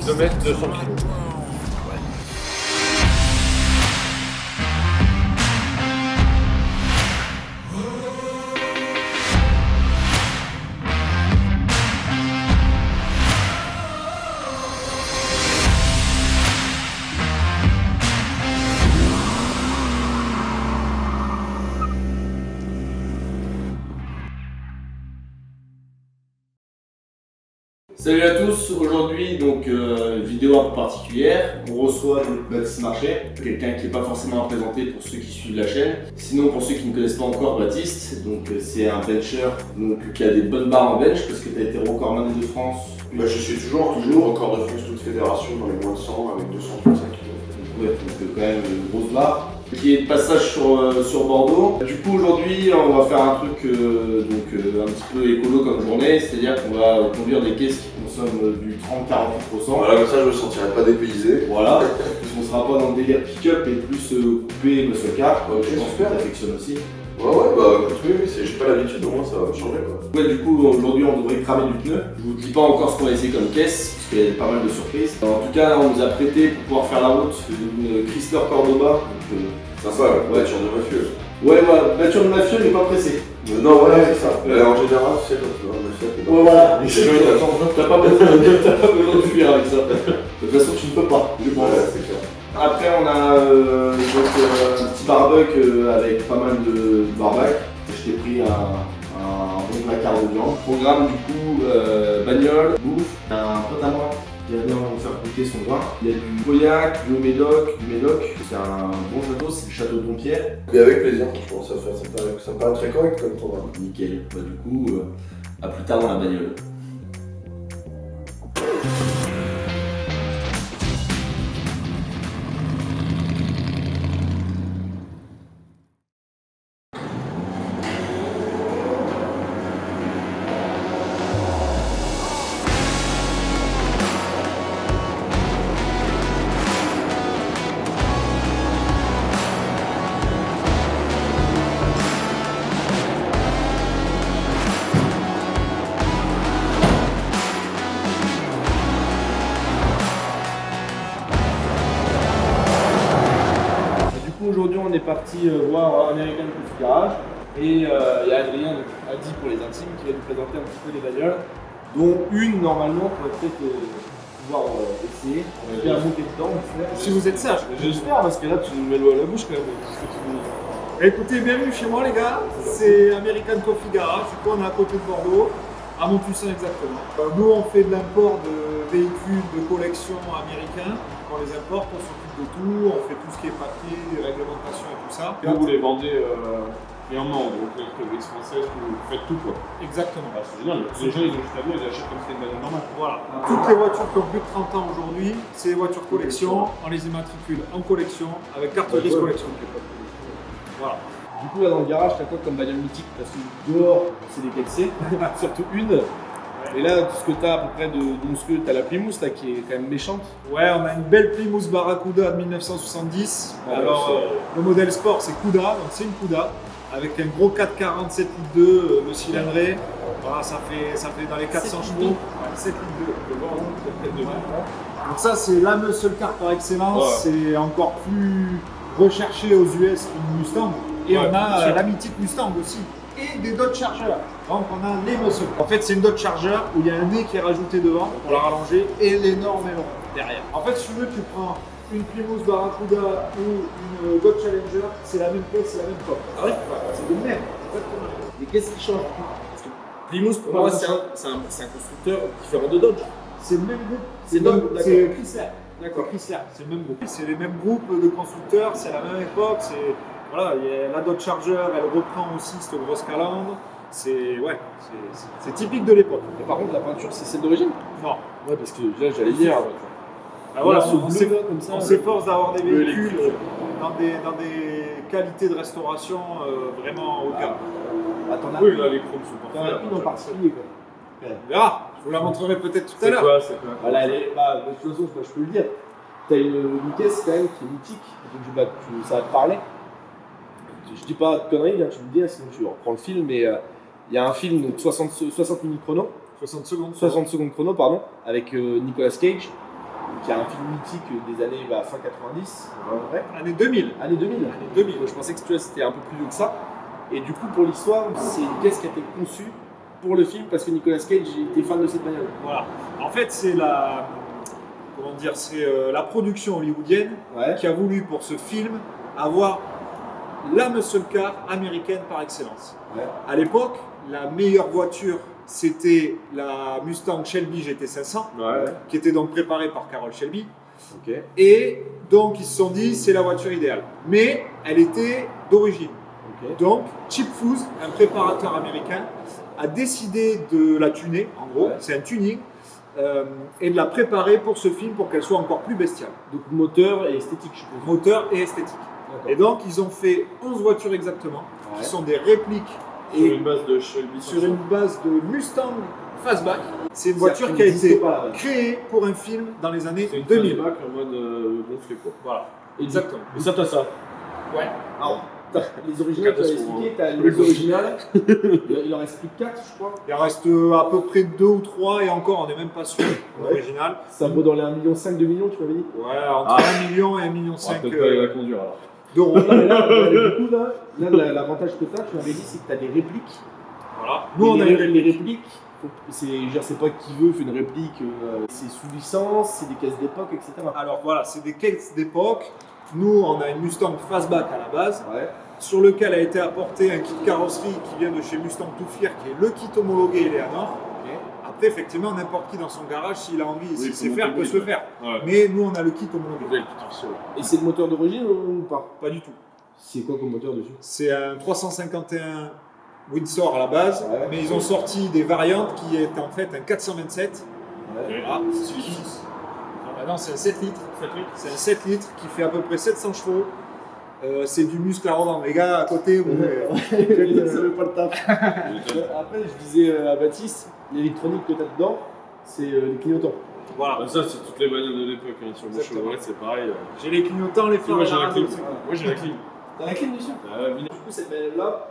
2 mètres, 200 kilos. Salut à tous, aujourd'hui donc vidéo un peu particulière. On reçoit donc Baptiste Marchais, quelqu'un qui n'est pas forcément à présenter pour ceux qui suivent la chaîne. Sinon pour ceux qui ne connaissent pas encore Baptiste, donc c'est un bencher donc, qui a des bonnes barres en bench parce que tu as été recordman de France. Bah, je suis toujours record de France toute fédération dans les moins de 100 avec 235 kg. Ouais, donc quand même une grosse barre. Qui est de passage sur Bordeaux. Du coup aujourd'hui on va faire un truc un petit peu écolo comme journée, c'est-à-dire qu'on va conduire des caisses qui consomment du 30-40%. Voilà, comme ça je me sentirai pas dépaysé. Voilà, puisqu'on sera pas dans le délire pick-up et plus coupé muscle car, Ok, je pense que super. t'affectionnes aussi. Ouais, bah écoute, oui, j'ai pas l'habitude, au moins ça va changer quoi. Ouais, du coup aujourd'hui on devrait cramer du pneu. Je vous dis pas encore ce qu'on va essayer comme caisse, parce qu'il y a pas mal de surprises. En tout cas on nous a prêté pour pouvoir faire la route une Chrysler Cordoba. Sympa, voiture de mafieux. Ouais, voiture de mafieux mais pas pressée. Non, voilà, c'est ça. En général, tu sais, quand tu vas en mafieux, t'es pas. Ouais, voilà. Les gens, ils t'attendent. T'as pas besoin de fuir avec ça. De toute façon tu ne peux pas, je pense. Ouais, c'est clair. Après on a un petit barbecue avec pas mal de barbac. Je t'ai pris un bon placard de viande. Programme du coup bagnole, bouffe. Un pote à moi qui vient nous faire goûter son vin. Il y a du Pauillac, du Médoc. C'est un bon château, c'est le château de Dompierre. Mais avec plaisir, franchement, ça me paraît très correct comme programme. Nickel. Bah, du coup, à plus tard dans la bagnole. Aujourd'hui, on est parti voir American Coffee Garage et il y a Adrien, donc Adi pour les intimes, qui va nous présenter un petit peu les bagnoles, dont une normalement qu'on va peut-être pouvoir essayer. On va bien monter dedans. Si vous êtes sage, J'espère parce que là tu nous mets l'eau à la bouche quand même. écoutez, bienvenue chez moi les gars, c'est American Coffee Garage, du coup on est à côté de Bordeaux, à Montussin exactement. Nous on fait de l'import de véhicules de collection américains, on les importe, on s'occupe de tout, on fait tout ce qui est papier, réglementation et tout ça. Vous les vendez clièrement, donc l'ex française, vous faites tout quoi. Exactement. Ah, c'est génial, les gens ils ont juste à vous, ils achètent comme c'était une bagnole normale. Voilà. Toutes les voitures qui ont plus de 30 ans aujourd'hui, c'est des voitures collection, on les immatricule en collection, avec carte grise collection. Voilà. Du coup, là dans le garage, t'as quoi comme bagnole mythique? Parce que dehors, c'est lesquelles c'est, surtout une. Et là, tout ce que t'as à peu près t'as la Plymouth là qui est quand même méchante. Ouais, on a une belle Plymouth Barracuda de 1970. Ouais, Alors, le modèle sport, c'est Cuda, donc c'est une Cuda, avec un gros 447 litres 2, le cylindré. Voilà, ça fait dans les 400 chevaux. Ouais, 7 litres 2. Donc ça, c'est la muscle car par excellence. Ouais. C'est encore plus recherché aux US qu'une Mustang. Et Ouais, on a sûr. la mythique Mustang aussi. Et des Dodge Charger. Donc on a les muscle. En fait, c'est une Dodge Charger où il y a un nez qui est rajouté devant pour la rallonger et l'énorme aileron derrière. En fait, si tu veux, tu prends une Plymouth Barracuda ou une Dodge Challenger, c'est la même pièce, c'est la même coque. Ah ouais? C'est le même, exactement. Et qu'est-ce qui change? Parce que Plymouth, pour moi, c'est un constructeur différent de Dodge. C'est le même groupe. C'est Dodge, d'accord. c'est Chrysler. D'accord. Chrysler, c'est le même groupe. C'est les mêmes groupes de constructeurs, c'est la même époque. C'est voilà, il y a la Dodge Charger, elle reprend aussi cette grosse calandre. C'est typique de l'époque. Et par contre, la peinture, c'est celle d'origine? Non. Ouais, parce que là, j'allais dire. Ah, voilà, ce on bleu, s'efforce comme ça, s'efforce d'avoir des bleu véhicules électrique. dans des qualités de restauration vraiment haut de gamme. Attends, Oui, là les chromes sont t'en as parfaits. une en particulier quoi. On verra. Je vous la montrerai peut-être tout à C'est l'heure. quoi, c'est quoi? Voilà, elle est. Bah, de toute façon, je peux le dire. t'as une caisse quand même qui est mythique, donc ça va te parler. Je dis pas de conneries, hein, tu me dis, sinon tu reprends le film, mais il y a un film, donc 60 minutes chrono, 60 secondes chrono, pardon, avec Nicolas Cage, qui est un film mythique des années fin 90, ouais. Année 2000. Année 2000. Je pensais que c'était un peu plus vieux que ça. Et du coup, pour l'histoire, c'est une pièce qui a été conçue pour le film parce que Nicolas Cage était fan de cette bagnole. Voilà. En fait, c'est la production hollywoodienne qui a voulu pour ce film avoir la muscle car américaine par excellence. Ouais. À l'époque, la meilleure voiture, c'était la Mustang Shelby GT500, qui était donc préparée par Carroll Shelby. Okay. Et donc, ils se sont dit, c'est la voiture idéale. Mais elle était d'origine. Okay. Donc, Chip Foose, un préparateur américain, a décidé de la tuner, en gros, c'est un tuning, et de la préparer pour ce film pour qu'elle soit encore plus bestiale. Donc moteur et esthétique, je suppose. Moteur et esthétique. Et donc, ils ont fait 11 voitures exactement, qui sont des répliques. Sur une base de Shelby. Sur une base de Mustang Fastback. C'est une voiture qui a été créée pour un film dans les années 2000. Fastback en mode gonflé, quoi. Voilà. Exactement. Et ça, t'as ça. Ouais. Alors, les originales, tu as expliqué, tu as les originales. Il en reste plus que 4, je crois. Il en reste à peu près 2 ou 3 et encore, on n'est même pas sûr. L'original. Ça vaut dans les 1,5 million, 2 millions, tu m'avais dit. Ouais, entre 1 million et 1,5 million. Peut-être pas aller la conduire alors. D'euros. Là, l'avantage que tu m'avais dit, c'est que tu as des répliques. Voilà. Nous, on a les répliques. C'est pas qui veut fait une réplique, c'est sous licence, c'est des caisses d'époque, etc. Alors voilà, c'est des caisses d'époque. Nous, on a une Mustang Fastback à la base, sur lequel a été apporté un kit carrosserie qui vient de chez Mustang Tout Fier, qui est le kit homologué Eleanor. Après, effectivement, n'importe qui dans son garage, s'il a envie, s'il sait faire, peut se le faire. Ouais. Mais nous, on a le kit homologué. Et c'est le moteur d'origine ou pas? Pas du tout. C'est quoi comme moteur dessus? C'est un 351 Windsor à la base, mais ils ont sorti des variantes qui est en fait un 427. Ah, non, c'est un 7 litres. C'est un 7 litres qui fait à peu près 700 chevaux. C'est du muscle à revendre. Les gars, à côté, vous ça veut pas le taf. Après, je disais à Baptiste, l'électronique que tu as dedans, c'est les clignotants. Voilà. Ça, c'est toutes les bagnoles de l'époque. Hein. Sur le Chevrolet, c'est pareil. J'ai les clignotants, les phares. Moi, j'ai la clim. Moi, j'ai la clim. T'as la clim dessus? Du coup, cette bagnole-là,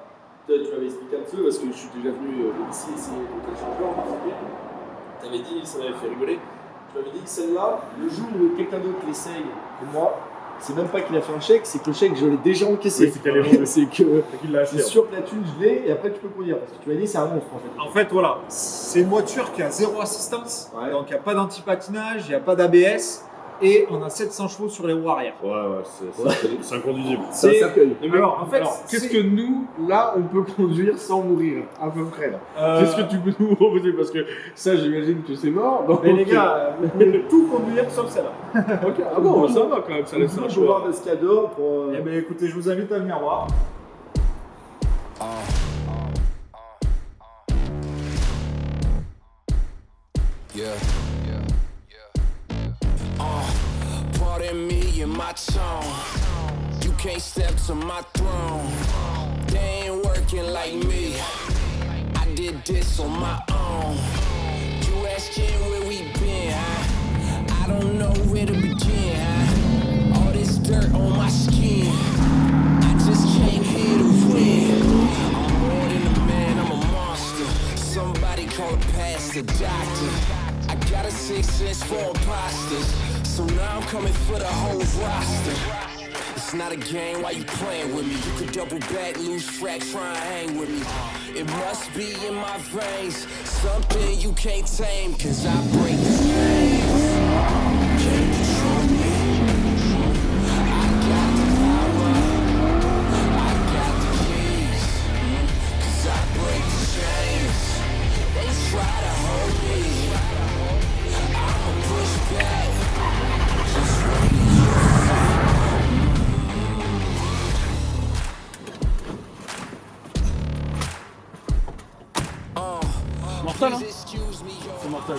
tu m'avais expliqué un peu parce que je suis déjà venu ici essayer de champion en particulier. Tu avais dit, ça m'avait fait rigoler. Tu m'avais dit que celle-là, le jour où quelqu'un d'autre l'essaye que moi, c'est même pas qu'il a fait un chèque, c'est que le chèque je l'ai déjà encaissé. Oui, c'est qu'elle est vendue. C'est que c'est sûr que la thune je l'ai et après tu peux conduire. Parce que tu m'as dit c'est un monstre en fait. En fait voilà, c'est une voiture qui a zéro assistance, donc il n'y a pas d'antipatinage, il n'y a pas d'ABS. Et on a 700 chevaux sur les roues arrière. C'est inconduisible. C'est accueil. Alors, en fait, qu'est-ce que nous, là, on peut conduire sans mourir, à peu près là Qu'est-ce que tu peux nous proposer? Parce que ça, j'imagine que c'est mort. Donc... Mais les gars, vous pouvez tout conduire sauf celle-là. Okay. Ah bon, ça va quand même, ça laisse un choix. Voir de ce cadeau pour. Eh bien, écoutez, je vous invite à venir voir. Pardon me and my tone. You can't step to my throne. They ain't working like me. I did this on my own. You asking where we been, huh? I don't know where to begin, huh? All this dirt on my skin. I just came here to win. I'm more than a man, I'm a monster. Somebody call a pastor, doctor. I got a 6 inch for imposters. So now I'm coming for the whole roster. It's not a game, why you playing with me? You could double back, lose track, try and hang with me. It must be in my veins, something you can't tame, cause I break the chains. Can't control me. I got the power, I got the keys, cause I break the chains. They try to hold me, I'ma push back. Mortal, hein? C'est mortel.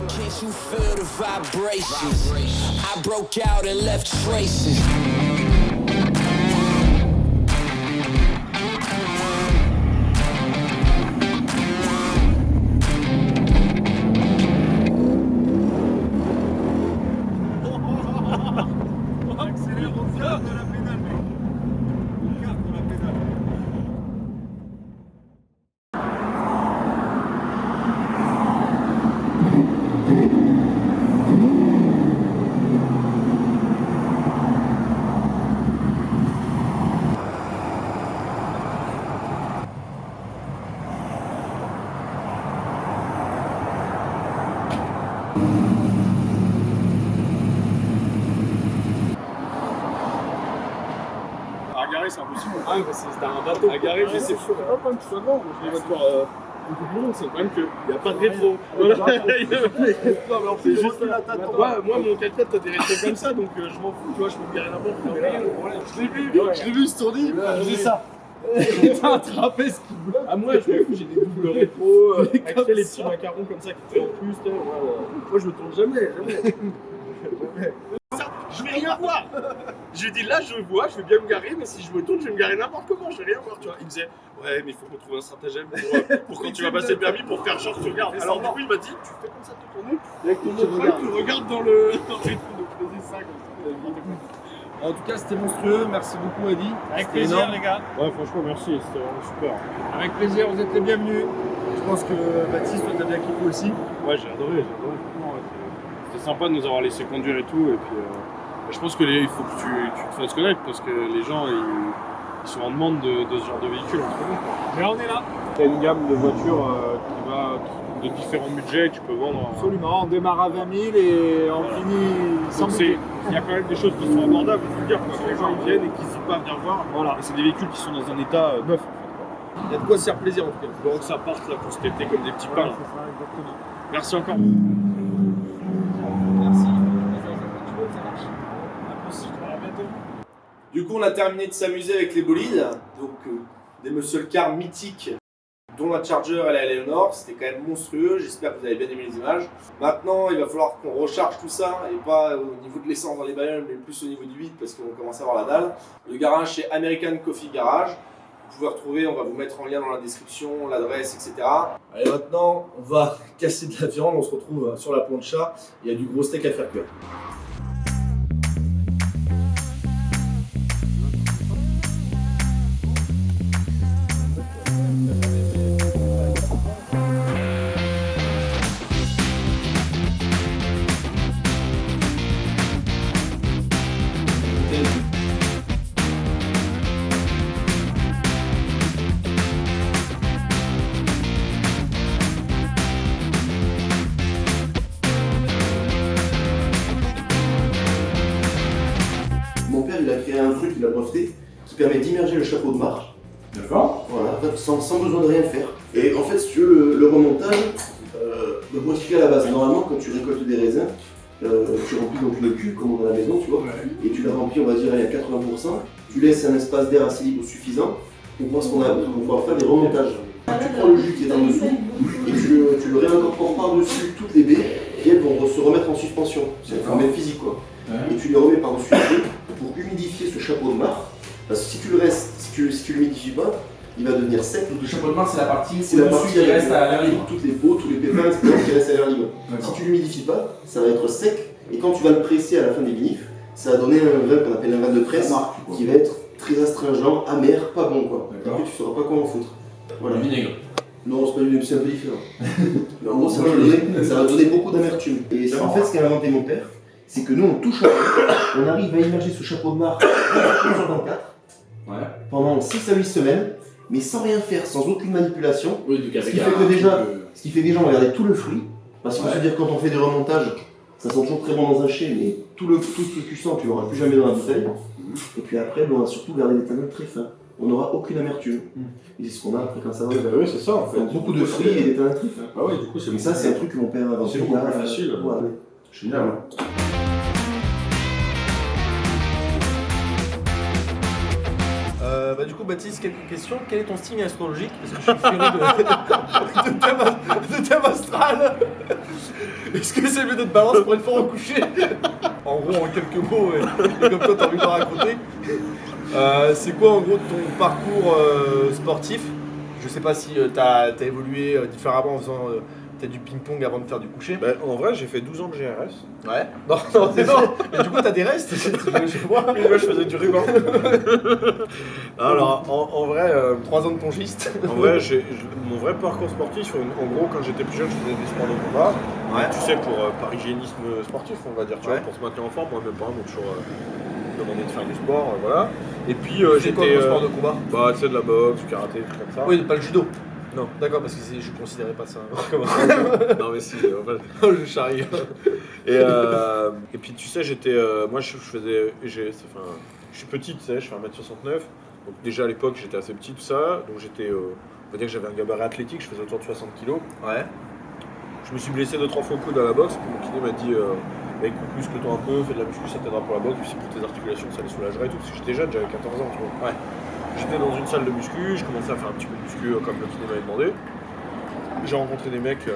Can't you feel the vibrations? I broke out and left traces. À garer, c'est impossible. Ah, mais c'était un bateau. À garer, je sais pas quand que tu sois devant. Les voitures beaucoup plus longues, c'est quand même qu'il n'y a pas de rétro. Voilà. Non, mais en plus, c'est juste là. Moi, mon 4x4, t'as des rétros comme ça, donc je m'en fous, tu vois, je peux me garer n'importe où. Je l'ai vu, il se tourne, je faisais ça. T'as attrapé ce qui bloque. Ah, moi, je m'en fous, j'ai des doubles rétros, avec les petits macarons comme ça qui tirent en plus. Moi, je me tourne jamais. Je vais rien voir. Je lui ai dit là je vois, je vais bien me garer, mais si je me tourne, je vais me garer n'importe comment, je vais rien voir, tu vois. Il me disait ouais mais il faut qu'on trouve un stratagème pour quand tu vas passer le permis pour faire genre tu regardes. Alors du coup il m'a dit tu fais comme ça de te tourner, et avec ton autre œil tu regardes dans le rétro, donc je faisais ça comme ça. En tout cas, c'était monstrueux. Merci beaucoup, Eddy. Avec plaisir, les gars. Ouais franchement merci, c'était vraiment super. Avec plaisir, vous êtes les bienvenus. Je pense que Baptiste, toi, t'as bien kiffé aussi. Ouais j'ai adoré, franchement, ouais, c'était sympa de nous avoir laissé conduire et tout, et puis je pense qu'il faut que tu te fasses connaître parce que les gens ils sont en demande de ce genre de véhicule en ce moment. Mais on est là. Tu as une gamme de voitures qui va de différents budgets, tu peux vendre. Absolument. On démarre à 20 000 et on finit sans Donc budget. il y a quand même des choses qui sont abordables, il faut le dire, parce que les gens ils viennent et qu'ils n'hésitent pas à venir voir. Voilà. Et c'est des véhicules qui sont dans un état neuf en fait. Il y a de quoi se faire plaisir en tout cas. Donc ça parte là pour cet été comme des petits pains. là. C'est ça, exactement. Merci encore. Merci. Ça marche. À plus. À bientôt. Du coup, on a terminé de s'amuser avec les bolides, donc des muscle cars mythiques, dont la Charger et la Eleanor. C'était quand même monstrueux. J'espère que vous avez bien aimé les images. Maintenant, il va falloir qu'on recharge tout ça, et pas au niveau de l'essence dans les bagnoles, mais plus au niveau du vide, parce qu'on commence à avoir la dalle. Le garage, c'est American Coffee Garage. Vous pouvez retrouver, on va vous mettre en lien dans la description, l'adresse, etc. Allez, maintenant, on va casser de la viande. On se retrouve sur la plancha. Il y a du gros steak à faire cuire. Mon père, il a créé un truc, il a breveté, qui permet d'immerger le chapeau de marche. D'accord. Voilà, sans besoin de rien faire. Et en fait, si tu veux, le remontage, donc pour expliquer à la base, normalement, quand tu récoltes des raisins, tu remplis donc le cul, comme on a à la maison, tu vois, et tu l'as rempli, on va dire, à 80%, tu laisses un espace d'air assez libre suffisant pour pouvoir faire des remontages. Tu prends le jus qui est en dessous, et tu le réincorpores par-dessus toutes les baies, et elles vont se remettre en suspension. C'est un phénomène physique, quoi. Et tu les remets par-dessus les baies pour humidifier ce chapeau de marc. Parce que si tu le restes, si tu l'humidifies pas, il va devenir sec. Donc le chapeau de marc, c'est la partie qui reste à l'air libre. Toutes les peaux, tous les pépins, etc. qui restent à l'air libre. Si tu l'humidifies pas, ça va être sec. Et quand tu vas le presser à la fin des vinifs, ça va donner un vin qu'on appelle un vin de presse, qui va être très astringent, amer, pas bon quoi. Après tu sauras pas quoi en foutre. Voilà. Du vinaigre. Non, c'est pas du vinaigre, c'est un peu différent. Mais en gros, ça va donner beaucoup d'amertume. Et en fait, ce qu'a inventé mon père, c'est que nous on touche à tout, on arrive à immerger ce chapeau de marc 24 pendant 6 à 8 semaines, mais sans rien faire, sans aucune manipulation. Oui, donc Ce qui fait que déjà on va garder tout le fruit, parce qu'il faut se dire quand on fait des remontages, ça sent toujours très bon dans un chai, mais tout ce que tu sens, tu l'auras plus jamais dans la bouteille. Et puis après, on va surtout garder des tanins très fins. On n'aura aucune amertume. Et c'est ce qu'on a après quand ça va. Oui, c'est ça en fait. Donc, beaucoup de fruits et des tanins très fins. Ah ouais, du coup, c'est Et ça, c'est un truc que mon père a inventé. C'est beaucoup plus facile. Voilà. Génial. Du coup, Baptiste, quelques questions. Quel est ton signe astrologique? Parce que je suis furieux de thème astral. Est-ce que c'est mieux d'être balance pour une fois au coucher? En gros, en quelques mots, et comme toi, t'as envie de le raconter. C'est quoi en gros ton parcours sportif? Je sais pas si t'as évolué différemment en faisant peut-être du ping-pong avant de faire du coucher. Bah, en vrai, j'ai fait 12 ans de GRS. Ouais. Non, c'est non. Et du coup, t'as des restes, je vois. Moi, je faisais du ruban. Alors, en vrai, 3 ans de pongiste. En vrai, mon vrai parcours sportif, en gros, quand j'étais plus jeune, je faisais des sports de combat. Ouais. Tu sais, par hygiénisme sportif, on va dire, tu vois, pour se maintenir en forme. Moi, mes parents m'ont toujours demandé de faire du sport, voilà. Et puis, J'ai quoi comme sport de combat? Bah, tu sais, de la boxe, du karaté, des trucs comme ça. Oui, pas le judo. Non, d'accord, parce que je considérais pas ça. Comment ça non, mais si, le charrie. Et puis, tu sais, moi, je suis petit, tu sais, je fais 1m69. Donc, déjà à l'époque, j'étais assez petit, tout ça. Donc, on va dire que j'avais un gabarit athlétique, je faisais autour de 60 kg. Ouais. Je me suis blessé 2-3 fois au coude à la boxe. Puis mon kiné m'a dit écoute, muscle-toi un peu, fais de la muscu, ça t'aidera pour la boxe. Puis pour tes articulations, ça les soulagerait et tout. Parce que j'étais jeune, j'avais 14 ans, tu vois. Ouais. J'étais dans une salle de muscu, je commençais à faire un petit peu de muscu comme le kiné m'avait demandé. J'ai rencontré des mecs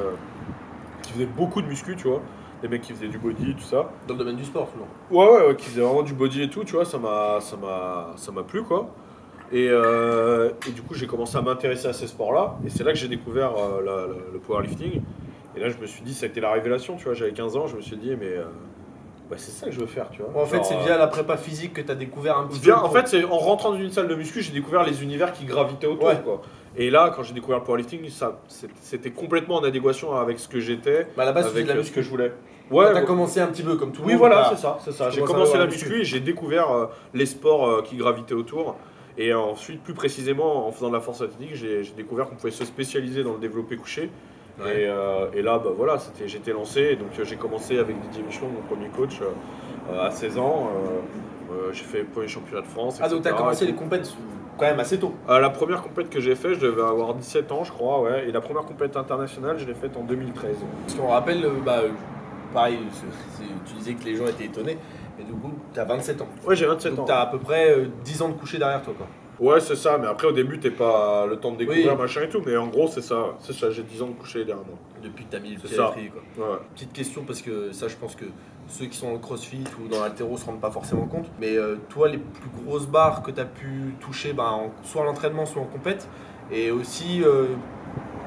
qui faisaient beaucoup de muscu, tu vois. Des mecs qui faisaient du body, tout ça. Dans le domaine du sport, toujours. Ouais, qui faisaient vraiment du body et tout, tu vois. Ça m'a plu, quoi. Et du coup, j'ai commencé à m'intéresser à ces sports-là. Et c'est là que j'ai découvert le powerlifting. Et là, je me suis dit, ça a été la révélation, tu vois. J'avais 15 ans, je me suis dit, mais c'est ça que je veux faire, tu vois. En fait, c'est via la prépa physique que tu as découvert un petit peu. En fait, c'est en rentrant dans une salle de muscu, j'ai découvert les univers qui gravitaient autour, quoi. Et là, quand j'ai découvert le powerlifting, c'était complètement en adéquation avec ce que j'étais, à la base, avec ce que je voulais. Ouais, t'as commencé un petit peu comme tout le monde. Oui, voilà, c'est ça. J'ai commencé la muscu et j'ai découvert les sports qui gravitaient autour. Et ensuite, plus précisément, en faisant de la force athlétique, j'ai découvert qu'on pouvait se spécialiser dans le développé couché. Ouais. Et là, voilà, j'étais lancé. Et donc, j'ai commencé avec Didier Michelon, mon premier coach, à 16 ans. J'ai fait le premier championnat de France. Ah, donc t'as commencé les compètes quand même assez tôt. La première compète que j'ai faite, je devais avoir 17 ans, je crois, ouais. Et la première compète internationale, je l'ai faite en 2013. Parce qu'on rappelle, pareil, tu disais que les gens étaient étonnés. Et du coup, t'as 27 ans. Ouais, j'ai 27 ans. Donc t'as à peu près 10 ans de coucher derrière toi, quoi. Ouais, c'est ça, mais après au début, t'es pas le temps de découvrir machin et tout, mais en gros, c'est ça, j'ai 10 ans de coucher derrière moi. Depuis que t'as mis le pied à l'étrier, quoi. Ouais. Petite question, parce que ça, je pense que ceux qui sont dans le crossfit ou dans l'haltéro se rendent pas forcément compte, mais toi, les plus grosses barres que t'as pu toucher, soit à l'entraînement, soit en compète, et aussi,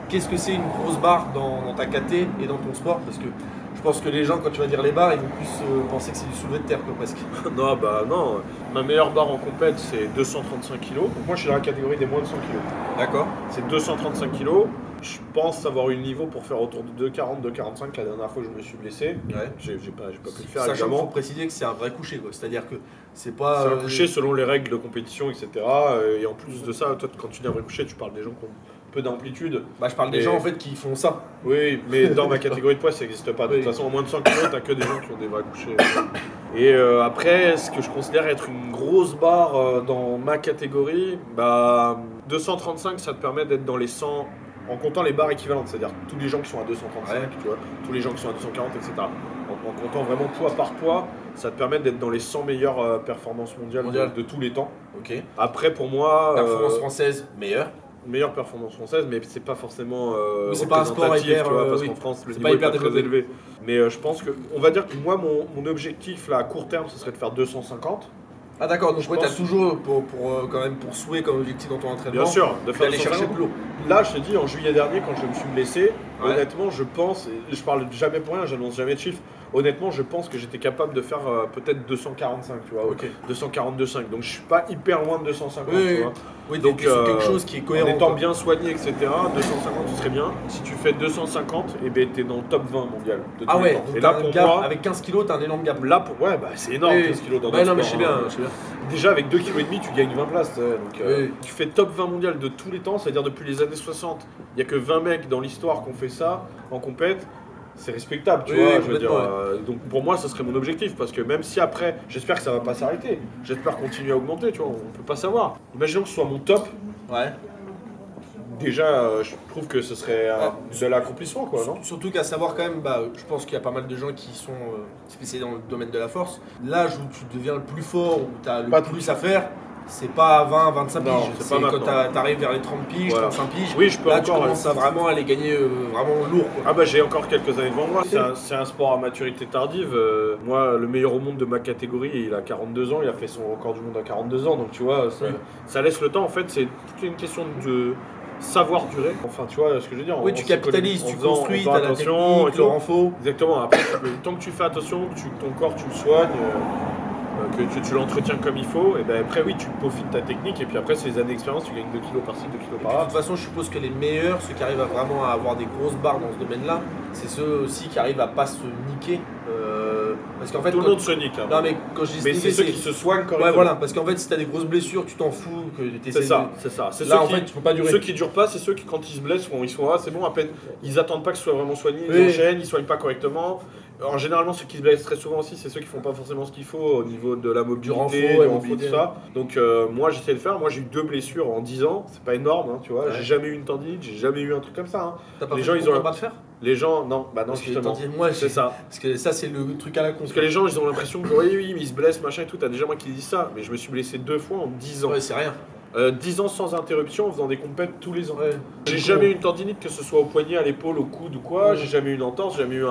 qu'est-ce que c'est une grosse barre dans ta KT et dans ton sport, parce que je pense que les gens, quand tu vas dire les barres, ils vont plus penser que c'est du soulevé de terre, quoi, presque. Non, ma meilleure barre en compète, c'est 235 kg. Donc moi, je suis dans la catégorie des moins de 100 kg. D'accord. C'est 235 kg. Je pense avoir eu le niveau pour faire autour de 2,40, 2,45 la dernière fois que je me suis blessé. Ouais. J'ai pas pu le faire, sachant évidemment. qu'il faut préciser que c'est un vrai coucher, quoi. C'est-à-dire que c'est pas... C'est un coucher selon les règles de compétition, etc. Et en plus de ça, toi, quand tu dis un vrai coucher, tu parles des gens qui ont peu d'amplitude. Je parle des gens en fait qui font ça. Oui, mais dans ma catégorie de poids, ça n'existe pas. De toute façon, en moins de 100 kg, t'as que des gens qui ont des vrais couchers. Et après, ce que je considère être une grosse barre dans ma catégorie, 235, ça te permet d'être dans les 100, en comptant les barres équivalentes, c'est-à-dire tous les gens qui sont à 235, tu vois, tous les gens qui sont à 240, etc. En comptant vraiment poids par poids, ça te permet d'être dans les 100 meilleures performances mondiales de tous les temps. Ok. Après, pour moi... Performance française, meilleure performance française, mais c'est pas forcément c'est pas un sport hyper, tu vois, parce qu'en France le niveau est pas très élevé. Mais je pense que, on va dire que moi mon objectif là à court terme, ce serait de faire 250. Ah d'accord, donc t'as toujours quand même pour souhait comme objectif dans ton entraînement. Bien sûr, de faire d'aller chercher plus haut. Là, je te dis, en juillet dernier, quand je me suis blessé, honnêtement, je pense, et je parle jamais pour rien, j'annonce jamais de chiffres. Honnêtement, je pense que j'étais capable de faire peut-être 245, tu vois, 242,5. Donc je suis pas hyper loin de 250, tu vois. Oui, donc c'est quelque chose qui est cohérent. En étant bien soigné, etc. 250, ce serait bien. Si tu fais 250, et t'es dans le top 20 mondial de tous les temps. Et là, pour moi, avec 15 kilos, t'as un énorme gap. Là, c'est énorme, 15 kilos dans non, mais je sais bien. Déjà, avec 2,5 kg, tu gagnes 20 places. Donc, tu fais top 20 mondial de tous les temps, c'est-à-dire depuis les années 60. Il n'y a que 20 mecs dans l'histoire qui ont fait ça en compète. C'est respectable, tu vois, je veux dire. Donc pour moi, ce serait mon objectif, parce que même si après, j'espère que ça va pas s'arrêter, j'espère continuer à augmenter, tu vois, on peut pas savoir. Imaginons que ce soit mon top. Ouais. Déjà, je trouve que ce serait de l'accomplissement, quoi, non ? Surtout qu'à savoir quand même, je pense qu'il y a pas mal de gens qui sont spécialisés dans le domaine de la force. L'âge où tu deviens le plus fort, où tu as le plus à faire, c'est pas à 20, 25 piges. C'est quand t'arrives vers les 30 piges, 35 piges. Oui, je peux là, encore. Tu commences à vraiment aller gagner vraiment lourd, quoi. J'ai encore quelques années devant moi. C'est un sport à maturité tardive. Moi, le meilleur au monde de ma catégorie, il a 42 ans. Il a fait son record du monde à 42 ans. Donc tu vois, ça laisse le temps. En fait, c'est toute une question de savoir durer. Enfin, tu vois ce que je veux dire. Oui, tu capitalises, tu construis, t'as la technique, le renfort. Exactement. Après, tant que tu fais attention, que ton corps, tu le soignes. Que tu l'entretiens comme il faut, et après oui, tu peaufines ta technique, et puis après c'est les années d'expérience, tu gagnes 2 kilos par-ci, 2 kilos par là. De toute façon, je suppose que les meilleurs, ceux qui arrivent vraiment à avoir des grosses barres dans ce domaine-là, c'est ceux aussi qui arrivent à pas se niquer. Parce qu'en fait, Tout le monde se nique. Hein. Non, mais quand je dis Mais se c'est niquer, ceux qui se soignent correctement. Ouais, voilà, parce qu'en fait, si t'as des grosses blessures, tu t'en fous. C'est ça, c'est ça. C'est Là, ceux en qui, fait, tu peux pas durer. Ceux qui durent pas, c'est ceux qui, quand ils se blessent, ils sont c'est bon, à peine. Ils attendent pas que ce soit vraiment soigné, ils Oui. enchaînent, ils soignent pas correctement. En généralement, ceux qui se blessent très souvent aussi, c'est ceux qui font pas forcément ce qu'il faut au niveau de la mobilité, renfort, du mobilité. tout ça. Donc, moi, j'essaie de faire. Moi, j'ai eu 2 blessures en 10 ans. C'est pas énorme, hein, tu vois. Ouais. J'ai jamais eu une tendinite, j'ai jamais eu un truc comme ça. Hein. T'as pas Les fait gens, de ils ont combat de fer. Les gens, non, bah non, Parce que justement. moi, C'est ça. Parce que ça, c'est le truc à la con. Parce que les gens, ils ont l'impression que oui, mais ils se blessent, machin et tout. T'as déjà moi qui dis ça, mais je me suis blessé 2 fois en 10 ans. Ouais, c'est rien. 10 ans sans interruption en faisant des compètes tous les ans. Ouais. J'ai jamais eu une tendinite, que ce soit au poignet, à l'épaule, au coude ou quoi. J'ai jamais eu une entorse, j'ai jamais eu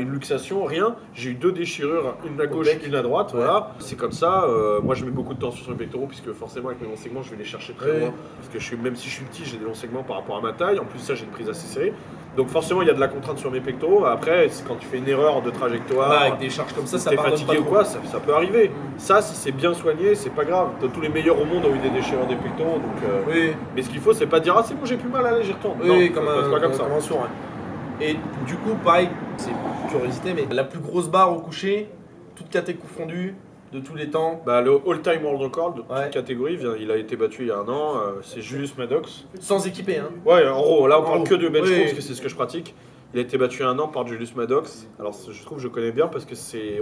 une luxation, rien. J'ai eu 2 déchirures, une à gauche, une à droite. Ouais. Voilà. C'est comme ça. Moi, je mets beaucoup de tension sur les pectoraux, puisque forcément, avec mes longs segments, je vais les chercher très Ouais. loin. Parce que même si je suis petit, j'ai des longs segments par rapport à ma taille. En plus, ça, j'ai une prise assez serrée. Donc, forcément, il y a de la contrainte sur mes pectoraux. Après, c'est quand tu fais une erreur de trajectoire. Bah, avec des charges comme ça T'es pardonne fatigué pas ou trop. quoi, ça peut arriver. Ça, si c'est bien soigné, c'est pas grave. Tous les meilleurs au monde ont eu des déchirures des pectoraux, donc. Oui, Mais ce qu'il faut, c'est pas dire ah c'est bon, j'ai plus mal, allez, j'y retourne. oui, Non, comme c'est pas comme ça. un sourd. Ouais. Et du coup, pareil, c'est une curiosité, mais la plus grosse barre au coucher, toute catégorie confondue, de tous les temps. Bah, le all-time world record de toute Ouais. catégorie, il a été battu il y a un an. C'est Julius Maddox. Sans équiper, hein. Ouais, en gros, là on En parle gros. que de bench Oui. press, parce que c'est ce que je pratique. Il a été battu il y a un an par Julius Maddox. Alors je trouve que je connais bien parce que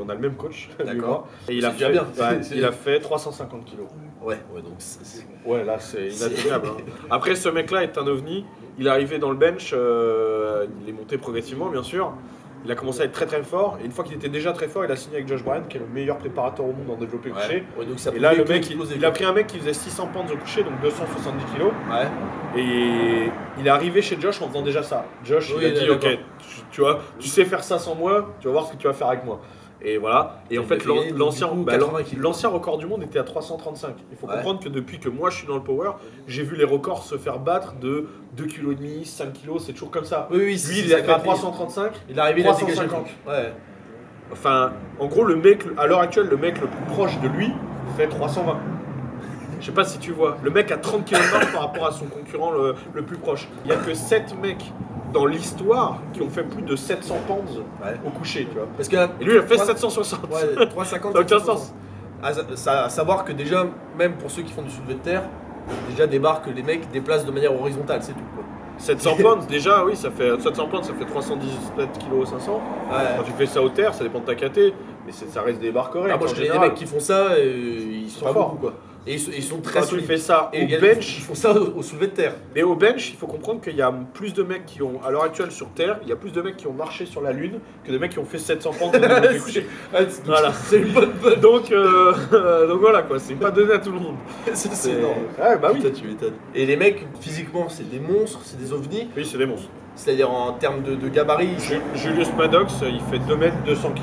on a le même coach. lui et D'accord. moi. Et il a C'est déjà fait, bien. ouais, il a fait 350 kilos. Ouais, donc c'est. Ouais, là c'est inatteignable. Hein. Après, ce mec-là est un ovni. Il est arrivé dans le bench, il est monté progressivement, bien sûr. Il a commencé à être très très fort. Et une fois qu'il était déjà très fort, il a signé avec Josh Bryan, qui est le meilleur préparateur au monde en développé couché. Ouais, donc ça Et là, pouvait le que mec, exploser, il a quoi. pris un mec qui faisait 600 pounds au coucher, donc 270 kilos. Ouais. Et il est arrivé chez Josh en faisant déjà ça. Josh, Oui, il a dit, d'accord. ok, tu vois, tu sais faire ça sans moi, tu vas voir ce que tu vas faire avec moi. Et voilà. Et en Il fait, a fait gagner, l'ancien du coup, bah, 80 kilos. l'ancien record du monde était à 335. Il faut Ouais. comprendre que depuis que moi je suis dans le power, j'ai vu les records se faire battre de 2,5 kg, 5 kg, c'est toujours comme ça. Oui, oui, Lui, c'est il est à ça. 335. Il est arrivé, il a dégagé le 350. truc. Ouais. Enfin, en gros, le mec, à l'heure actuelle, le mec le plus proche de lui fait 320. Je sais pas si tu vois. Le mec a 30 kg de marge par rapport à son concurrent le plus proche. Il y a que 7 mecs dans l'histoire qui ont fait plus de 700 pounds Ouais. au coucher, tu vois. Parce que. Et lui, il a fait 3- 760. Ouais, 350. Ça n'a aucun sens. À savoir que déjà, même pour ceux qui font du soulevé de terre, déjà des barres que les mecs déplacent de manière horizontale, c'est tout. Quoi. 700 pounds, déjà, oui, ça fait 700 pounds, ça fait 317 kg 500. Ouais. Quand tu fais ça au terre, ça dépend de ta KT, mais ça reste des barres correctes. Ah, moi en je connais des général. mecs qui font ça, ils sont pas forts. beaucoup quoi. Et ils sont très Quand tu solides. fais ça Et au il y a- bench, ils font ça au soulevé de terre. mais au bench, il faut comprendre qu'il y a plus de mecs qui ont, à l'heure actuelle sur Terre, il y a plus de mecs qui ont marché sur la Lune que de mecs qui ont fait 700 pounds de développé couché. Voilà. C'est une bonne Donc voilà quoi, c'est pas donné à tout le monde. c'est énorme. Ouais, bah oui. Putain, tu m'étonnes. Et les mecs, physiquement, c'est des monstres, c'est des ovnis. Oui, c'est des monstres. C'est-à-dire en termes de gabarit, ils sont- Julius Maddox, il fait 2 mètres 200 kg.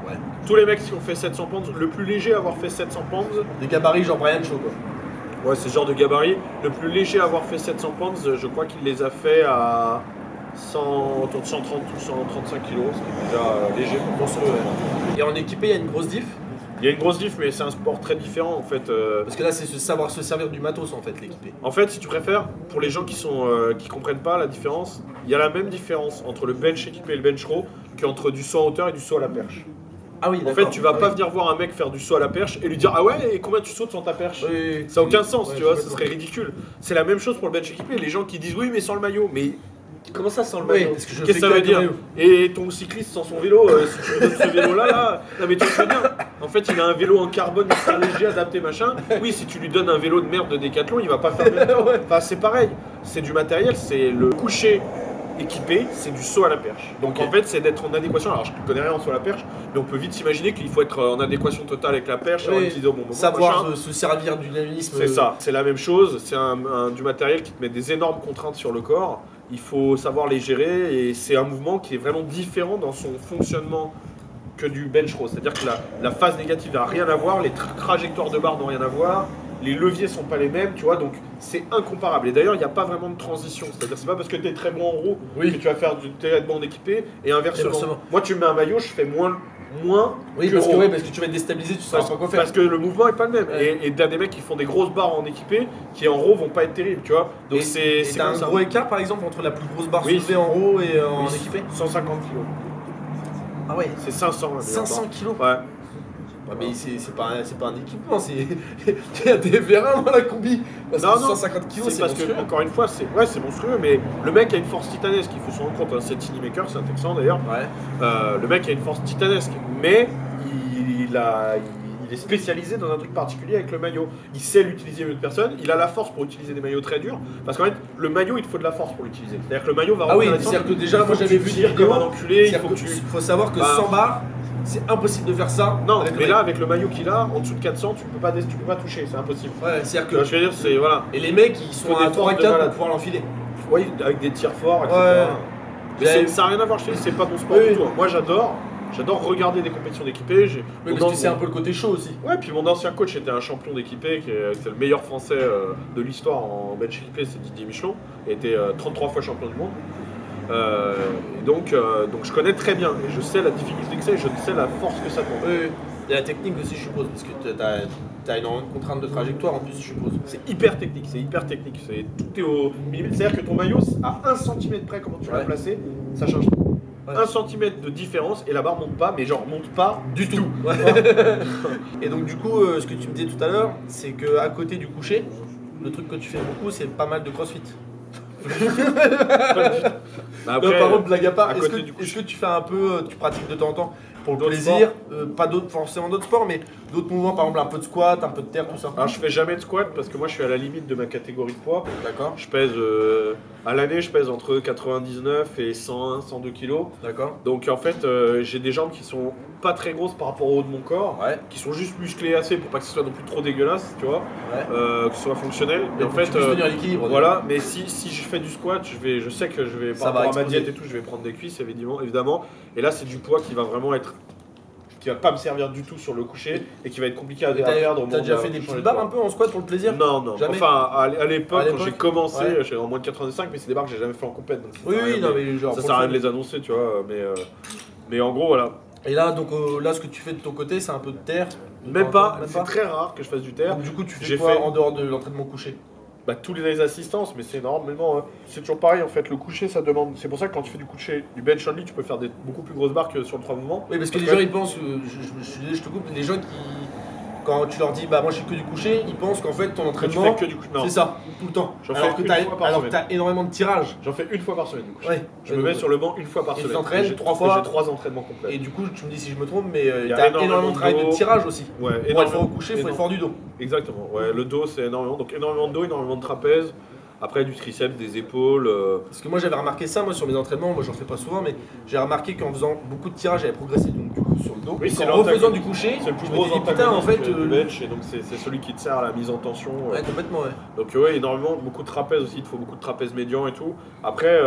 Ouais. Tous les mecs qui ont fait 700 pounds, le plus léger à avoir fait 700 pounds, des gabarits genre Brian Shaw quoi. ouais, c'est ce genre de gabarit. Le plus léger à avoir fait 700 pounds, je crois qu'il les a fait à autour de 130 ou 135 kg, ce qui est déjà léger pour Monstrueux, ouais. Et en équipé, il y a une grosse diff. Il y a une grosse diff, mais c'est un sport très différent en fait. Parce que là, c'est savoir se servir du matos en fait, l'équipé. En fait, si tu préfères, pour les gens qui comprennent pas la différence, il y a la même différence entre le bench équipé et le bench row qu'entre du saut en hauteur et du saut à la perche. Ah oui, En fait, tu vas pas venir voir un mec faire du saut à la perche et lui dire ah ouais, et combien tu sautes sans ta perche? Ça n'a aucun sens, tu vois, ce serait ridicule. C'est la même chose pour le bench équipé. Les gens qui disent oui, mais sans le maillot. Mais comment ça sans le Oui, maillot? parce que je Qu'est-ce fais que ça que veut avec le dire? maillot. Et ton cycliste sans son vélo, si tu lui donnes ce vélo-là, non mais tu le sais bien. En fait, il a un vélo en carbone hyper léger, adapté, machin. Oui, si tu lui donnes un vélo de merde de Décathlon, il va pas faire le même. Enfin, c'est pareil. C'est du matériel, c'est le coucher équipé, c'est du saut à la perche. Donc en fait, c'est d'être en adéquation. Alors je ne connais rien en saut à la perche, mais on peut vite s'imaginer qu'il faut être en adéquation totale avec la perche, Oui. utiliser au bon moment, Savoir machin. se servir du dynamisme. C'est ça, c'est la même chose. C'est du matériel qui te met des énormes contraintes sur le corps. Il faut savoir les gérer et c'est un mouvement qui est vraiment différent dans son fonctionnement que du bench row. C'est-à-dire que la phase négative n'a rien à voir, les trajectoires de barre n'ont rien à voir. les leviers sont pas les mêmes, tu vois, donc c'est incomparable. Et d'ailleurs, il n'y a pas vraiment de transition. C'est-à-dire, c'est pas parce que tu es très bon en roue Oui. que tu vas faire du traitement d'équipé et inversement. Inversement. Moi, tu me mets un maillot, je fais moins Oui, que parce que, roue. parce que tu vas être déstabilisé, tu sais pas quoi faire. Parce que le mouvement est pas le même. Ouais. Et t'as des mecs qui font des grosses barres en équipé qui en row vont pas être terribles, tu vois. Donc Et c'est t'as comme un ça. gros écart par exemple entre la plus grosse barre Oui. soulevée en haut et en Oui, équipé 150 kilos. Ah ouais, C'est 500. la meilleure 500 kilos. barre. Ouais. Ouais, mais c'est pas un équipement, c'est. Il y a des vérins dans la combi. Parce que 150 kilos, c'est parce monstrueux. que, encore une fois, c'est monstrueux, mais le mec a une force titanesque, il faut se rendre compte, hein, c'est Tiny Maker, c'est un Texan d'ailleurs. Ouais. Le mec a une force titanesque, mais il est spécialisé dans un truc particulier avec le maillot. Il sait l'utiliser mieux que personne, il a la force pour utiliser des maillots très durs, parce qu'en fait, le maillot, il te faut de la force pour l'utiliser. C'est-à-dire que le maillot va Ah oui, rentrer là-dedans, c'est-à-dire que déjà, il faut moi que j'avais tu vu des tires vidéos. comme un enculé, il faut que tu... faut savoir que Bah, 100 barres, c'est impossible de faire ça. Non, avec le mais maillot. là, avec le maillot qu'il a, en dessous de 400, tu peux pas toucher, c'est impossible. Ouais, c'est-à-dire Tu vois, que. je veux dire, c'est... Voilà. Et les mecs, ils sont Faut à des forces de 3-4 pour malade. pouvoir l'enfiler. Oui, avec des tirs forts, etc. Ouais. Mais ça n'a rien à voir, je te dis, c'est pas ton sport Oui. du tout. Moi, j'adore regarder des compétitions d'équipés. Mais parce que c'est un peu le côté chaud aussi. Ouais, puis mon ancien coach était un champion d'équipé, c'est le meilleur français de l'histoire en bench équipé, c'est Didier Michelon. Il était 33 fois champion du monde. Et donc je connais très bien, et je sais la difficulté que c'est, et je sais la force que ça demande. Oui. Il y a la technique aussi, je suppose, parce que t'as énormément de contraintes de trajectoire en plus, je suppose. C'est hyper technique, tout est au millimètre. C'est-à-dire que ton maillot, à 1 cm près, comment tu l'as placé, ça change. Ouais. 1 cm de différence et la barre monte pas, mais genre monte pas Du tout. Ouais. Et donc du coup, ce que tu me disais tout à l'heure, c'est que à côté du coucher, le truc que tu fais beaucoup, c'est pas mal de crossfit. Bah Non, par contre, blague à part, à est-ce côté que, du est-ce que tu fais un peu, tu pratiques de temps en temps pour le D'autres plaisir, pas d'autres, forcément d'autres sports, mais d'autres mouvements, par exemple un peu de squat, un peu de terre, tout ça. Alors je fais jamais de squat parce que moi je suis à la limite de ma catégorie de poids. D'accord, Je pèse à l'année je pèse entre 99 et 101, 102 kilos. d'accord. Donc en fait j'ai des jambes qui sont pas très grosses par rapport au haut de mon corps, Ouais. qui sont juste musclées assez pour pas que ce soit non plus trop dégueulasse, tu vois, Ouais. que ce soit fonctionnel. Mais en fait tu peux tenir l'équilibre. voilà, mais si je fais du squat, je sais que je vais Ça par va rapport à ma exploser. diète et tout, je vais prendre des cuisses évidemment. Et là c'est du poids qui va vraiment être qui va pas me servir du tout sur le coucher et qui va être compliqué à perdre. au T'as moment déjà de fait des changer petites de barres poids. un peu en squat pour le plaisir? Non. Jamais. Enfin, à l'époque, À quand l'époque, j'ai commencé, ouais. j'étais en moins de 85, mais c'est des barres que j'ai jamais fait en compète. Donc ça Oui, sert à oui, rien non, de- mais genre. ça pour sert à rien le de les annoncer, tu vois. Mais en gros, voilà. Et là, donc là, ce que tu fais de ton côté, c'est un peu de terre. Même pas, c'est très rare que je fasse du terre. Donc du coup, tu fais J'ai quoi fait- en dehors de l'entraînement couché? Bah, tous les assistances, mais c'est énormément. C'est toujours pareil en fait. Le coucher, ça demande. C'est pour ça que quand tu fais du coucher, du bench only, tu peux faire des beaucoup plus grosses barres que sur le 3 mouvements. Oui, parce que les gens ils pensent, je suis désolé, je te coupe, les gens qui, quand tu leur dis bah moi je fais que du coucher, ils pensent qu'en fait ton Que tu entraînement fais que du coucher. Non, c'est ça, tout le temps. J'en Alors fais que une fois par semaine. t'as énormément de tirages. j'en fais une fois par semaine du coucher. Ouais. Je me mets sur le banc une fois par Et tu semaine. t'entraînes J'ai 3 fois. J'ai 3 entraînements complets. Et du coup, tu me dis si je me trompe, mais Il y a t'as énormément énormément de travail de de dos. tirage aussi. Ouais, Pour être fort au coucher, il faut être fort du dos. Exactement, ouais, le dos c'est énormément, donc énormément de dos, énormément de trapèze, après du triceps, des épaules, Parce que moi j'avais remarqué ça, moi sur mes entraînements, moi j'en fais pas souvent, mais j'ai remarqué qu'en faisant beaucoup de tirages, j'avais progressé donc du coup sur le dos. Oui, c'est en refaisant l'antagoniste. du coucher, c'est le plus je me gros dis, putain en fait. du bench, et donc c'est celui qui te sert à la mise en tension. Ouais, complètement, ouais. Donc ouais, énormément, beaucoup de trapèze aussi, il te faut beaucoup de trapèze médian et tout. Après,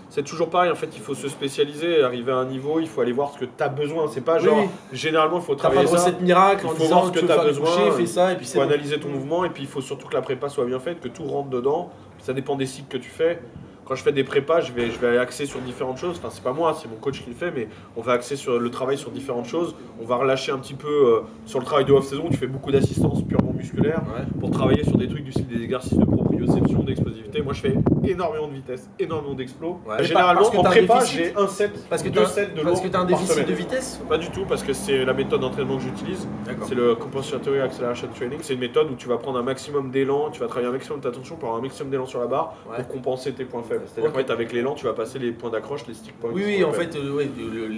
c'est toujours pareil, en fait, il faut se spécialiser, arriver à un niveau, il faut aller voir ce que tu as besoin, c'est pas Oui, genre, oui. généralement il faut T'as pas travailler de ça. recette miracle en Il faut disant voir ce que tu veux t'as faire du besoin, coucher, fais ça et puis Il c'est faut bon. analyser ton mouvement et puis il faut surtout que la prépa soit bien faite, que tout rentre dedans. Ça dépend des cycles que tu fais. Quand je fais des prépas, je vais axer sur différentes choses. Enfin, c'est pas moi, c'est mon coach qui le fait, mais on va axer sur le travail sur différentes choses. On va relâcher un petit peu sur le travail de off-saison. Tu fais beaucoup d'assistance purement musculaire Ouais. pour travailler sur des trucs du style des exercices de proprioception, d'explosivité. Moi, je fais énormément de vitesse, énormément d'explos. Ouais. Généralement, Parce que en t'as un prépa, déficit j'ai un set, Parce que deux sets de parce lourds que t'as un par déficit semaine. de vitesse. Pas du tout, parce que c'est la méthode d'entraînement que j'utilise. D'accord. C'est le Compensatory Acceleration Training. C'est une méthode où tu vas prendre un maximum d'élan, tu vas travailler un maximum de ta tension pour avoir un maximum d'élan sur la barre Ouais. pour compenser tes points faibles. C'est-à-dire Ok. qu'en fait, avec l'élan, tu vas passer les points d'accroche, les stick points. Oui, qui oui, sont en faibles. fait, ouais,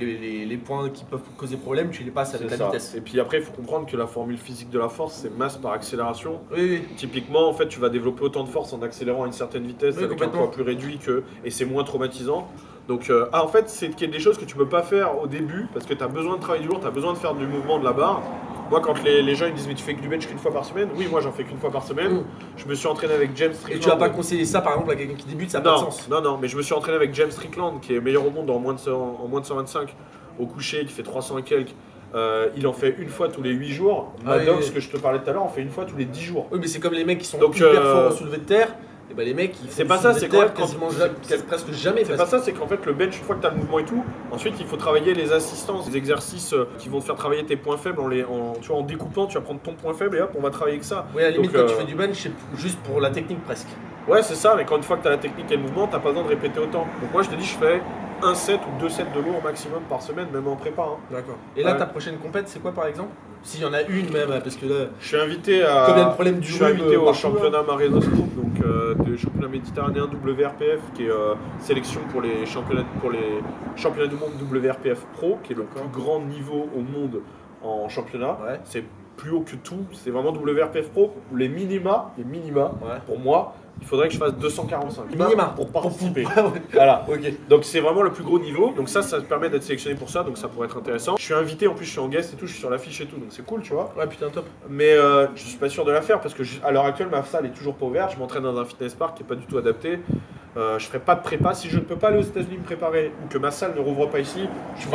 les points qui peuvent causer problème, tu les passes avec C'est la ça. vitesse. Et puis après, il faut comprendre que la formule physique de la force, c'est masse par accélération. Oui, oui. Typiquement, en fait, tu vas développer autant de force en accélérant à une certaine vitesse Oui, avec un complètement. poids plus réduit et c'est moins traumatisant. Donc, en fait, c'est des choses que tu peux pas faire au début parce que tu as besoin de travailler du lourd, tu as besoin de faire du mouvement de la barre. Moi, quand les gens ils disent mais tu fais que du bench qu'une fois par semaine, oui, moi j'en fais qu'une fois par semaine. Mm. Je me suis entraîné avec James Et Strickland. tu vas pas conseiller ça par exemple à quelqu'un qui débute, ça n'a pas de Non, sens. non, mais je me suis entraîné avec James Strickland qui est meilleur au monde en moins de 125 au coucher, qui fait 300 et quelques, il en fait une fois tous les 8 jours. Ah Maddox, oui. que je te parlais tout à l'heure, en fait une fois tous les 10 jours. Oui, mais c'est comme les mecs qui sont Donc, hyper forts au soulevé de terre. Et bah les mecs, ils font C'est du pas ça, soulevé c'est de terre qu'en fait, quasiment presque jamais. C'est pas ça, c'est qu'en fait le bench, une fois que tu as le mouvement et tout, ensuite il faut travailler les assistances, les exercices qui vont te faire travailler tes points faibles tu vois, en découpant, tu vas prendre ton point faible et hop, on va travailler que ça. Oui, à la limite, Donc, quand tu fais du bench, c'est juste pour la technique presque. Ouais, c'est ça, mais quand une fois que tu as la technique et le mouvement, t'as pas besoin de répéter autant. Donc moi je te dis, je fais un set ou 2 sets de lourd au maximum par semaine, même en prépa. Hein. D'accord. Et là, Ouais. ta prochaine compète, c'est quoi par exemple? S'il y en a une même, parce que là, Je suis invité à. comme il y a le problème du Je suis rhume, invité au partout, championnat Mare Nostrum, donc le championnat méditerranéen WRPF, qui est sélection pour les championnats du monde WRPF Pro, qui est le plus grand niveau au monde en championnat. Ouais. C'est plus haut que tout, c'est vraiment WRPF Pro. Les minima, Ouais. pour moi, il faudrait que je fasse 245. Minima. Pour participer. Ah ouais. Voilà. Ok. Donc c'est vraiment le plus gros niveau. Donc ça te permet d'être sélectionné pour ça. Donc ça pourrait être intéressant. Je suis invité, en plus je suis en guest et tout, je suis sur l'affiche et tout. Donc c'est cool, tu vois. Ouais, putain, top. Mais je suis pas sûr de la faire parce que à l'heure actuelle ma salle est toujours pas ouverte. Je m'entraîne dans un fitness park qui est pas du tout adapté. Je ferai pas de prépa. Si je ne peux pas aller aux États-Unis me préparer ou que ma salle ne rouvre pas ici, je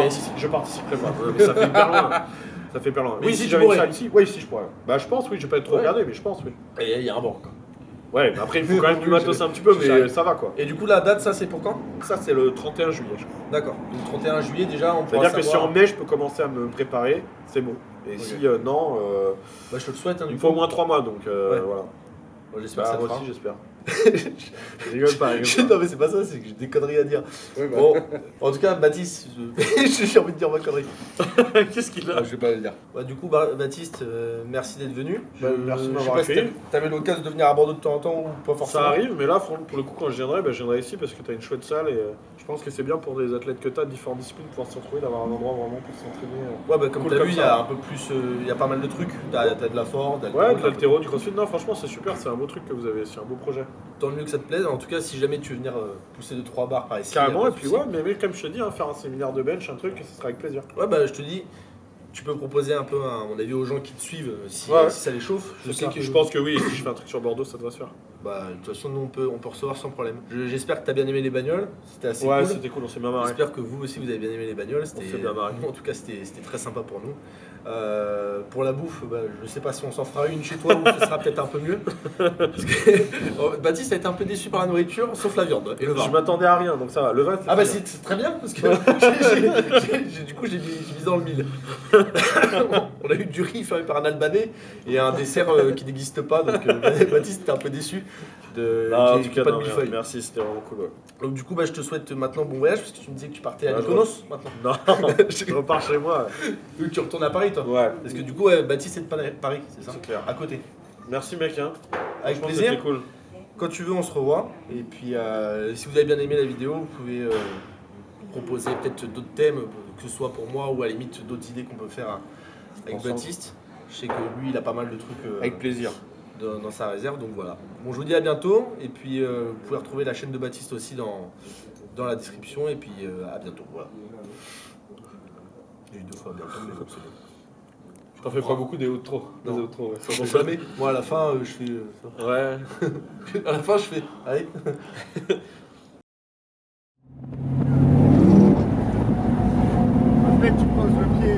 participerai pas. Mais ça fait hyper loin. Ça fait hyper loin. Mais Oui, ici, si tu j'avais une pourrais. salle ici, oui, si je pourrais. Bah je pense, oui, je vais pas être trop Ouais. regardé, mais je pense, oui. Et il y a un banc, quoi. Ouais, mais après il faut quand même du matos un petit peu, mais J'arrive. ça va quoi. Et du coup, la date, ça, c'est pour quand? Ça c'est le 31 juillet, je crois. D'accord. Donc 31 juillet, déjà, on pourra C'est-à-dire que si savoir... en mai je peux commencer à me préparer, c'est bon. Et Ok. si non, Bah, je te le souhaite, hein, il du me faut au coup. moins 3 mois, donc voilà. Bon, j'espère Bah, que ça moi te fera. aussi j'espère. Je rigole pas, rigole pas. Non mais c'est pas ça, c'est que j'ai des conneries à dire. Bon, en tout cas, Baptiste, j'ai envie de dire ma connerie. Qu'est-ce qu'il a Je vais pas le dire. Bah, du coup, Baptiste, merci d'être venu. Bah, merci de je sais m'avoir pas si accueilli. t'avais l'occasion de venir à Bordeaux de temps en temps ou pas forcément. Ça arrive, mais là pour le coup quand je viendrai ici parce que tu as une chouette salle et je pense que c'est bien pour des athlètes que tu as de différentes disciplines pouvoir se retrouver, d'avoir un endroit vraiment pour s'entraîner. Ouais, bah comme Cool t'as comme vu, il y ça. a un peu plus, il y a pas mal de trucs. T'as de la force, Ouais, de l'altéro, du crossfit, non franchement c'est super, c'est un beau truc que vous avez, c'est un beau projet. Tant mieux que ça te plaise. En tout cas, si jamais tu veux venir pousser 2-3 barres par ici. Carrément, y a et pas de puis souci. ouais, mais comme je te dis, hein, faire un séminaire de bench, un truc, ce sera avec plaisir. Ouais, bah je te dis, tu peux proposer un peu, à mon avis, aux gens qui te suivent si, Ouais. si ça les chauffe. Je sais que Je pense que oui, si je fais un truc sur Bordeaux, ça doit se faire. Bah, de toute façon, nous on peut recevoir sans problème. J'espère que t'as bien aimé les bagnoles. C'était assez Ouais, cool. c'était cool, on s'est bien marré. J'espère que vous aussi vous avez bien aimé les bagnoles. s'est bien marré. En tout cas, c'était très sympa pour nous. Pour la bouffe, bah, je sais pas si on s'en fera une chez toi ou ce sera peut-être un peu mieux. Parce que Baptiste a été un peu déçu par la nourriture, sauf la viande et le vin. Je m'attendais à rien, donc ça va. Le vin, Ah bah très bien. c'est très bien parce que du coup j'ai mis dans le mille. On a eu du riz fait par un Albanais et un dessert qui n'existe pas, donc Baptiste était un peu déçu de Ah, en qu'il y tout ait cas, pas non, de millefeuille. merci, c'était vraiment cool. Ouais. Donc du coup bah, je te souhaite maintenant bon voyage parce que tu me disais que tu partais à Ouais, Mykonos maintenant. Non, je repars chez moi. Donc tu retournes à Paris toi. Ouais, Parce que du coup ouais, Baptiste est de Paris, c'est ça? c'est clair. À côté. Merci mec, hein. Avec Franchement, plaisir. c'était cool. Quand tu veux on se revoit. Et puis si vous avez bien aimé la vidéo, vous pouvez proposer peut-être d'autres thèmes, que ce soit pour moi ou à la limite d'autres idées qu'on peut faire avec Ensemble. Baptiste. Je sais que lui il a pas mal de trucs Avec plaisir. dans sa réserve, donc voilà. Bon je vous dis à bientôt et puis vous pouvez retrouver la chaîne de Baptiste aussi dans la description et puis à bientôt. Voilà. J'ai eu 2 fois bientôt mais bon, c'est bon. T'en fais pas beaucoup des outros. Non. Des outros, ouais. Je sais jamais. Moi à la fin je fais ça. Ouais. À la fin je fais allez. Après, tu poses le pied